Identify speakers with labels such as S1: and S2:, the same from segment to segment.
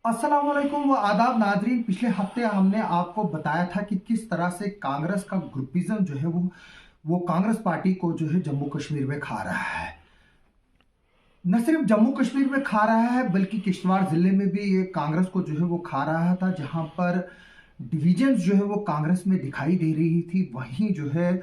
S1: अस्सलाम वालेकुम व आदाब नाजरीन। पिछले हफ्ते हमने आपको बताया था कि किस तरह से कांग्रेस का ग्रुपिज्म जो है वो कांग्रेस पार्टी को जो है जम्मू कश्मीर में खा रहा है। न सिर्फ जम्मू कश्मीर में खा रहा है बल्कि किश्तवाड़ जिले में भी ये कांग्रेस को जो है वो खा रहा था। जहां पर डिविजन्स जो है वो कांग्रेस में दिखाई दे रही थी, वहीं जो है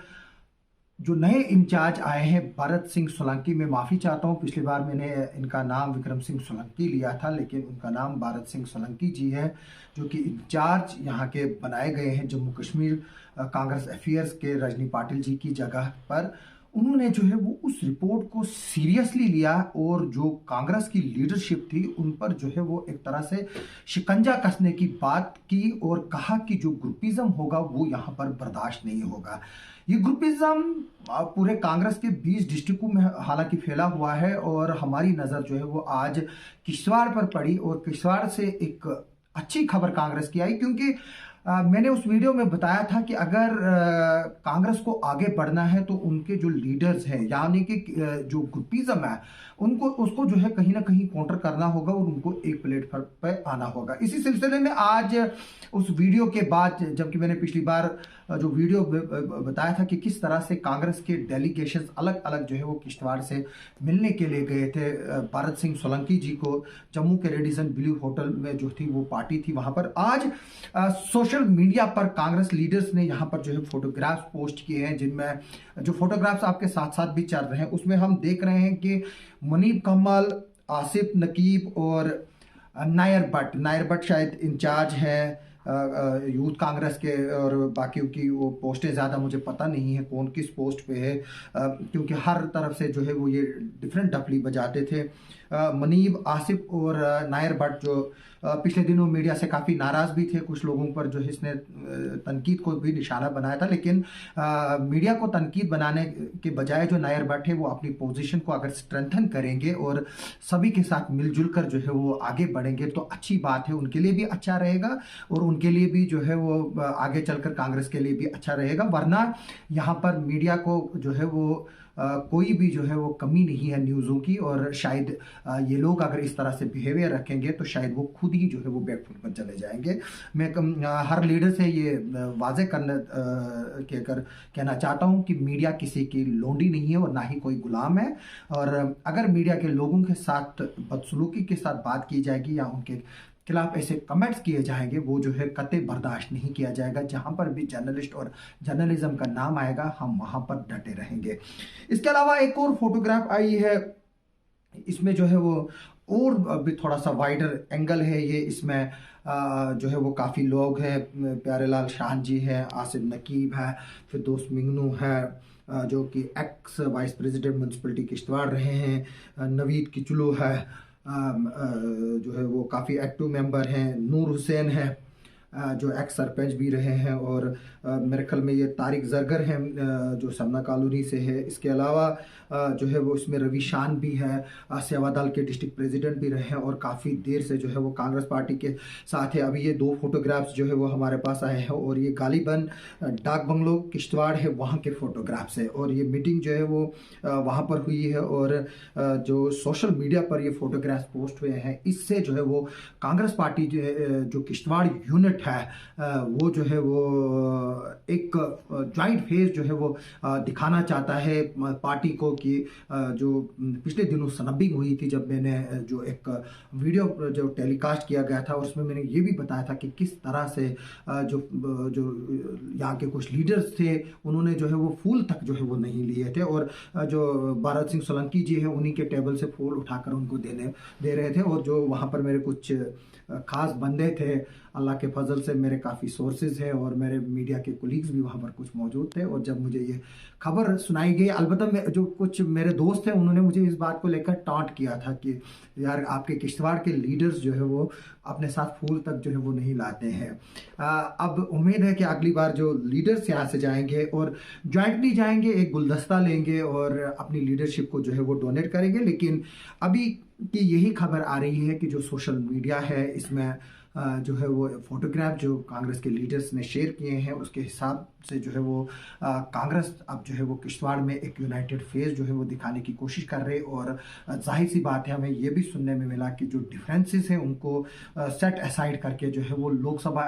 S1: जो नए इंचार्ज आए हैं भरत सिंह सोलंकी, मैं माफ़ी चाहता हूं, पिछली बार मैंने इनका नाम विक्रम सिंह सोलंकी लिया था, लेकिन उनका नाम भरत सिंह सोलंकी जी है, जो कि इंचार्ज यहाँ के बनाए गए हैं जम्मू कश्मीर कांग्रेस अफेयर्स के रजनी पाटिल जी की जगह पर। उन्होंने जो है वो उस रिपोर्ट को सीरियसली लिया और जो कांग्रेस की लीडरशिप थी उन पर जो है वो एक तरह से शिकंजा कसने की बात की और कहा कि जो ग्रुपिज्म होगा वो यहाँ पर बर्दाश्त नहीं होगा। ये ग्रुपिज्म पूरे कांग्रेस के 20 डिस्ट्रिक्टों में हालांकि फैला हुआ है और हमारी नज़र जो है वो आज किश्तवाड़ पर पड़ी और किश्तवाड़ से एक अच्छी खबर कांग्रेस की आई, क्योंकि मैंने उस वीडियो में बताया था कि अगर कांग्रेस को आगे बढ़ना है तो उनके जो लीडर्स हैं यानी कि जो ग्रुपिज्म है उनको उसको जो है कहीं ना कहीं काउंटर करना होगा और उनको एक प्लेटफॉर्म पर आना होगा। इसी सिलसिले में आज उस वीडियो के बाद, जबकि मैंने पिछली बार जो वीडियो बताया था कि किस तरह से कांग्रेस के डेलीगेशन अलग अलग जो है वो किश्तवाड़ से मिलने के लिए गए थे भरत सिंह सोलंकी जी को, जम्मू के रेडिसन ब्लू होटल में जो थी वो पार्टी थी वहां पर। आज सोशल मीडिया पर कांग्रेस लीडर्स ने यहाँ पर जो है फोटोग्राफ्स पोस्ट किए हैं, जिनमें जो फोटोग्राफ्स आपके साथ साथ भी चल रहे हैं उसमें हम देख रहे हैं कि मुनीब कमल, आसिफ नकीब और नायर भट्ट शायद इंचार्ज है यूथ कांग्रेस के, और बाकियों की वो पोस्टें ज़्यादा मुझे पता नहीं है कौन किस पोस्ट पे है, क्योंकि हर तरफ से जो है वो ये डिफरेंट डफली बजाते थे। मुनीब, आसिफ और नायर भट्ट जो पिछले दिनों मीडिया से काफ़ी नाराज़ भी थे, कुछ लोगों पर जो है इसने तनकीद को भी निशाना बनाया था, लेकिन मीडिया को तनकीद बनाने के बजाय जो नायर भट्ट है वो अपनी पोजीशन को अगर स्ट्रेंथन करेंगे और सभी के साथ मिलजुल कर जो है वो आगे बढ़ेंगे तो अच्छी बात है, उनके लिए भी अच्छा रहेगा और उनके लिए भी जो है वो आगे चलकर कांग्रेस के लिए भी अच्छा रहेगा। वरना यहाँ पर मीडिया को जो है वो कोई भी जो है वो कमी नहीं है न्यूज़ों की, और शायद ये लोग अगर इस तरह से बिहेवियर रखेंगे तो शायद वो खुद ही जो है वो बैकफुट पर चले जाएंगे। मैं हर लीडर से ये वाजे करने कहना चाहता हूँ कि मीडिया किसी की लोंडी नहीं है और ना ही कोई गुलाम है, और अगर मीडिया के लोगों के साथ बदसलूकी के साथ बात की जाएगी या उनके खिलाफ ऐसे कमेंट्स किए जाएंगे वो जो है कतई बर्दाश्त नहीं किया जाएगा। जहां पर भी जर्नलिस्ट और जर्नलिज्म का नाम आएगा हम वहां पर डटे रहेंगे। इसके अलावा एक और फोटोग्राफ आई है, इसमें जो है वो और भी थोड़ा सा वाइडर एंगल है ये, इसमें जो है वो काफ़ी लोग हैं, प्यारेलाल शाह जी हैं, आसिफ नकीब है, फिरदौस मिंगनू है जो कि x vice president municipality Kishtwar रहे हैं, नवीद किचलू है जो है वो काफ़ी एक्टिव मेंबर हैं, नूर हुसैन है जो एक्स सरपंच भी रहे हैं, और मेरे ख्याल में ये तारिक जरगर हैं जो समना कॉलोनी से है। इसके अलावा जो है वो इसमें रवि शान भी है, सेवादल के डिस्ट्रिक्ट प्रेसिडेंट भी रहे हैं और काफ़ी देर से जो है वो कांग्रेस पार्टी के साथ है। अभी ये दो फोटोग्राफ्स जो है वो हमारे पास आए हैं और ये गालिबन डाक बंगलो किश्तवाड़ है वहाँ के फोटोग्राफ्स है, और ये मीटिंग जो है वो वहाँ पर हुई है और जो सोशल मीडिया पर ये फोटोग्राफ्स पोस्ट हुए हैं इससे जो है वो कांग्रेस पार्टी जो किश्तवाड़ यूनिट है वो जो है वो एक जॉइंट फेस जो है वो दिखाना चाहता है पार्टी को कि जो पिछले दिनों स्नबिंग हुई थी, जब मैंने जो एक वीडियो जो टेलीकास्ट किया गया था उसमें मैंने ये भी बताया था कि किस तरह से जो जो यहाँ के कुछ लीडर्स थे उन्होंने जो है वो फूल तक जो है वो नहीं लिए थे, और जो भरत सिंह सोलंकी जी है उन्हीं के टेबल से फूल उठाकर उनको दे रहे थे, और जो वहाँ पर मेरे कुछ खास बंदे थे, अल्लाह के फजल से मेरे काफ़ी सोर्सेज हैं और मेरे मीडिया के कोलीग्स भी वहाँ पर कुछ मौजूद थे, और जब मुझे ये खबर सुनाई गई, अलबत्ता जो कुछ मेरे दोस्त हैं उन्होंने मुझे इस बात को लेकर टॉन्ट किया था कि यार आपके किश्तवाड़ के लीडर्स जो है वो अपने साथ फूल तक जो है वो नहीं लाते हैं। अब उम्मीद है कि अगली बार जो लीडर्स यहाँ से जाएंगे और जॉइंटली जाएंगे, एक गुलदस्ता लेंगे और अपनी लीडरशिप को जो है वो डोनेट करेंगे। लेकिन अभी की यही खबर आ रही है कि जो सोशल मीडिया है इसमें जो है वो फोटोग्राफ जो कांग्रेस के लीडर्स ने शेयर किए हैं, उसके हिसाब से जो है वो कांग्रेस अब जो है वो किश्तवाड़ में एक यूनाइटेड फेस जो है वो दिखाने की कोशिश कर रहे, और जाहिर सी बात है हमें ये भी सुनने में मिला कि जो डिफरेंसेस हैं उनको सेट असाइड करके जो है वो लोकसभा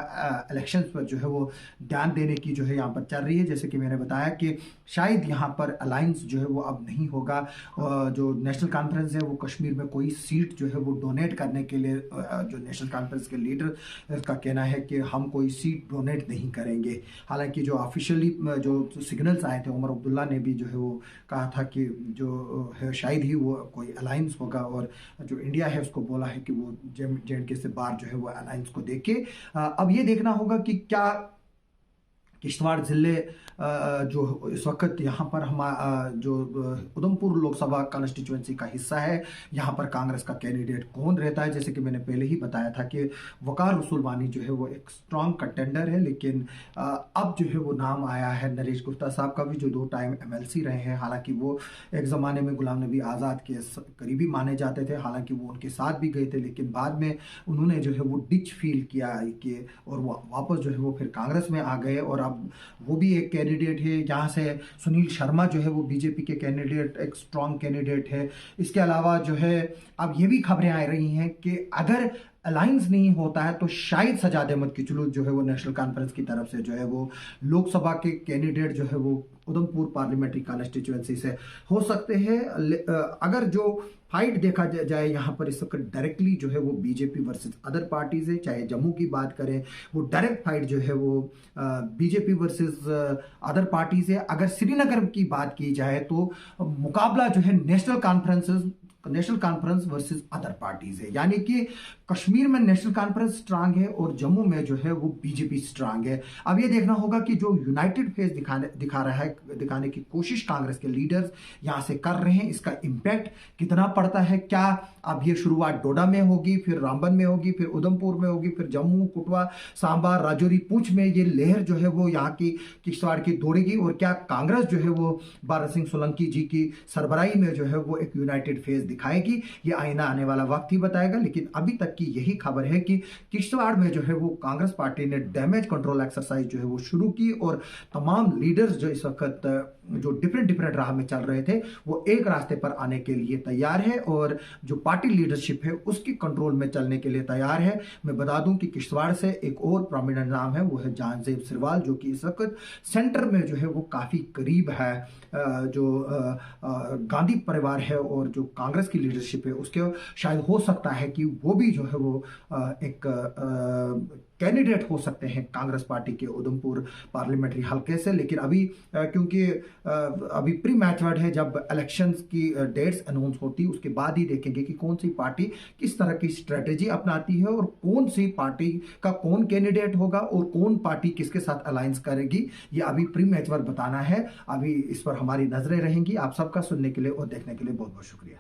S1: इलेक्शंस पर जो है वो ध्यान देने की जो है यहाँ पर चल रही है। जैसे कि मैंने बताया कि शायद यहाँ पर अलायंस जो है वो अब नहीं होगा। जो नेशनल कॉन्फ्रेंस है वो कश्मीर में कोई सीट जो है वो डोनेट करने के लिए, जो नेशनल कॉन्फ्रेंस के लीडर का कहना है कि हम कोई सीट डोनेट नहीं करेंगे। हालांकि जो ऑफिशियली जो सिग्नल्स आए थे, उमर अब्दुल्ला ने भी जो है वो कहा था कि जो है शायद ही वो कोई अलायंस होगा, और जो इंडिया है उसको बोला है कि वो JNK से बाहर जो है वो अलायंस को देखे। अब ये देखना होगा कि क्या किश्तवाड़ ज़िले जो इस वक्त यहाँ पर जो उधमपुर लोकसभा कॉन्स्टिट्यूंसी का हिस्सा है, यहाँ पर कांग्रेस का कैंडिडेट कौन रहता है। जैसे कि मैंने पहले ही बताया था कि वकार रसूल वानी जो है वो एक स्ट्रॉन्ग कंटेंडर है, लेकिन अब जो है वो नाम आया है नरेश गुप्ता साहब का भी, जो 2 टाइम MLC रहे हैं। हालांकि वो एक ज़माने में गुलाम नबी आज़ाद के करीबी माने जाते थे, हालांकि वो उनके साथ भी गए थे, लेकिन बाद में उन्होंने जो है वो डिच फील किया कि और वापस जो है वो फिर कांग्रेस में आ गए, और अब वो भी एक कैंडिडेट है। यहाँ से सुनील शर्मा जो है वो बीजेपी के कैंडिडेट, एक स्ट्रॉन्ग कैंडिडेट है। इसके अलावा जो है अब ये भी खबरें आ रही हैं कि अगर अलायंस नहीं होता है तो शायद सजाद अहमद किचलू जो है वो नेशनल कॉन्फ्रेंस की तरफ से जो है वो लोकसभा के कैंडिडेट जो है वो उधमपुर पार्लियामेंट्री कॉन्स्टिट्यूंसी से हो सकते हैं। अगर जो फाइट देखा जाए यहाँ पर इस वक्त डायरेक्टली जो है वो बीजेपी वर्सेस अदर पार्टीज है। चाहे जम्मू की बात करें, वो डायरेक्ट फाइट जो है वो बीजेपी वर्सेस अदर पार्टीज है। अगर श्रीनगर की बात की जाए तो मुकाबला जो है national conference versus other parties है, यानी कि कश्मीर में नेशनल कॉन्फ्रेंस स्ट्रांग है और जम्मू में जो है वो बीजेपी स्ट्रांग है। अब ये देखना होगा कि जो यूनाइटेड फेस दिखाने की कोशिश कांग्रेस के लीडर्स यहाँ से कर रहे हैं, इसका इम्पैक्ट कितना पड़ता है। क्या अब ये शुरुआत डोडा में होगी, फिर रामबन में होगी, फिर उधमपुर में होगी, फिर जम्मू, कुटवा, सांबा, राजौरी, पुंछ में ये लहर जो है वो यहाँ की किश्तवाड़ की दौड़ेगी, और क्या कांग्रेस जो है वो बारा सिंह सोलंकी जी की सरबराही में जो है वो एक यूनाइटेड फेस दिखाएगी। ये आईना आने वाला वक्त ही बताएगा, लेकिन अभी तक की यही खबर है कि किश्तवाड़ में जो है वो कांग्रेस पार्टी ने डैमेज कंट्रोल एक्सरसाइज जो है वो शुरू की, और तमाम लीडर्स जो इस वक्त जो डिफरेंट राह में चल रहे थे वो एक रास्ते पर आने के लिए तैयार है, और जो पार्टी लीडरशिप है उसकी कंट्रोल में चलने के लिए तैयार है। मैं बता दूं कि किश्तवाड़ से एक और प्रोमिनेंट नाम है, वो है जहांजेब सिरवाल, जो कि इस वक्त सेंटर में जो है वो काफी करीब है। जो गांधी परिवार है और जो कांग्रेस की लीडरशिप है उसके शायद हो सकता है कि वो भी जो है वो एक कैंडिडेट हो सकते हैं कांग्रेस पार्टी के उधमपुर पार्लियामेंट्री हल्के से। लेकिन अभी क्योंकि अभी प्री मैचवर्ड है, जब इलेक्शंस की डेट्स अनाउंस होती उसके बाद ही देखेंगे कि कौन सी पार्टी किस तरह की स्ट्रेटेजी अपनाती है, और कौन सी पार्टी का कौन कैंडिडेट होगा, और कौन पार्टी किसके साथ अलायंस करेगी। ये अभी प्री मैचवर्ड बताना है। अभी इस पर हमारी नजरें रहेंगी। आप सबका सुनने के लिए और देखने के लिए बहुत बहुत शुक्रिया।